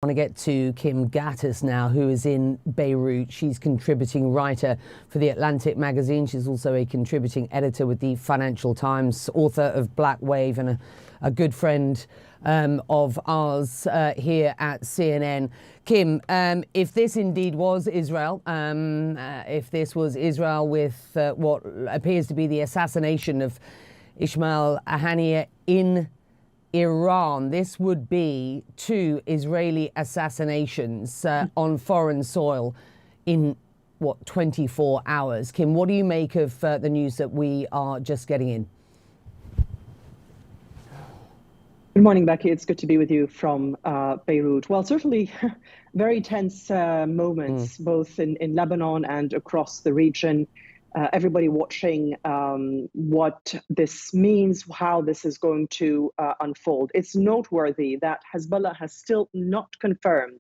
I want to get to Kim Gattis now, who is in Beirut. She's contributing writer for the Atlantic magazine. She's also a contributing editor with the Financial Times, author of Black Wave, and a good friend of ours here at CNN. Kim, if this indeed was Israel, if this was Israel with what appears to be the assassination of Ismail Haniyeh in Iran, this would be 2 Israeli assassinations on foreign soil in, 24 hours. Kim, what do you make of the news that we are just getting in? Good morning, Becky. It's good to be with you from Beirut. Well, certainly very tense moments, both in Lebanon and across the region. Everybody watching what this means, how this is going to unfold. It's noteworthy that Hezbollah has still not confirmed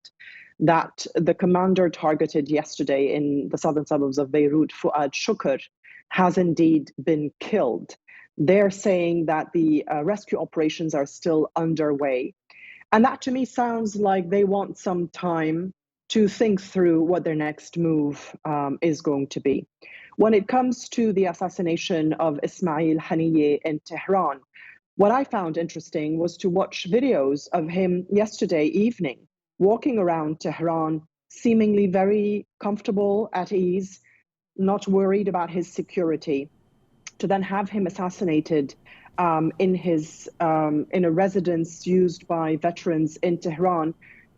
that the commander targeted yesterday in the southern suburbs of Beirut, Fouad Shukr, has indeed been killed. They're saying that the rescue operations are still underway. And that to me sounds like they want some time to think through what their next move is going to be. When it comes to the assassination of Ismail Haniyeh in Tehran, what I found interesting was to watch videos of him yesterday evening, walking around Tehran, seemingly very comfortable, at ease, not worried about his security, to then have him assassinated in a residence used by veterans in Tehran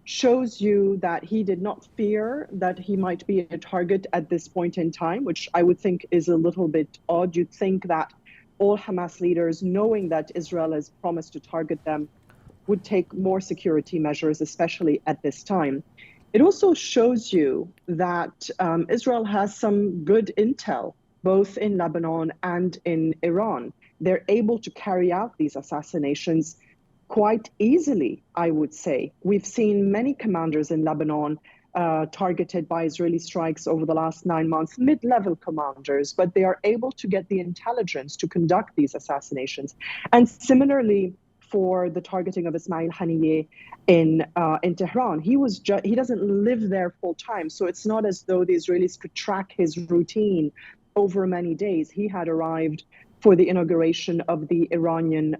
shows you that he did not fear that he might be a target at this point in time, which I would think is a little bit odd. You'd think that all Hamas leaders, knowing that Israel has promised to target them, would take more security measures, especially at this time. It also shows you that Israel has some good intel, both in Lebanon and in Iran. They're able to carry out these assassinations quite easily, I would say. We've seen many commanders in Lebanon targeted by Israeli strikes over the last 9 months, mid-level commanders, but they are able to get the intelligence to conduct these assassinations. And similarly, for the targeting of Ismail Haniyeh in Tehran, he doesn't live there full time, so it's not as though the Israelis could track his routine over many days. He had arrived for the inauguration of the Iranian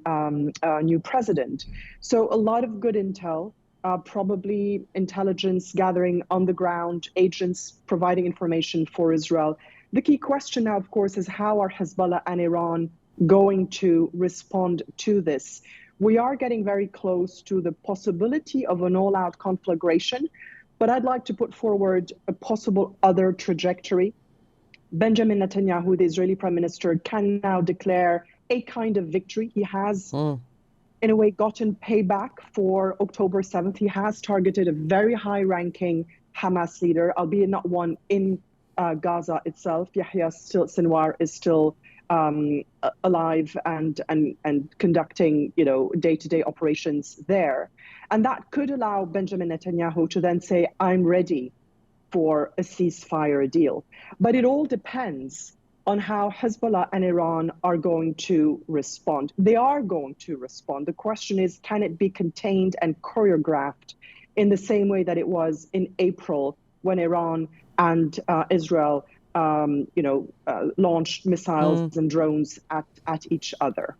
new president. So a lot of good intel, probably intelligence gathering on the ground, agents providing information for Israel. The key question now, of course, is how are Hezbollah and Iran going to respond to this? We are getting very close to the possibility of an all-out conflagration, but I'd like to put forward a possible other trajectory. Benjamin Netanyahu, the Israeli prime minister, can now declare a kind of victory. He has, in a way, gotten payback for October 7th. He has targeted a very high-ranking Hamas leader, albeit not one in Gaza itself. Yahya Sinwar is still alive and conducting, day-to-day operations there. And that could allow Benjamin Netanyahu to then say, I'm ready for a ceasefire deal. But it all depends on how Hezbollah and Iran are going to respond. They are going to respond. The question is, can it be contained and choreographed in the same way that it was in April when Iran and Israel launched missiles and drones at each other?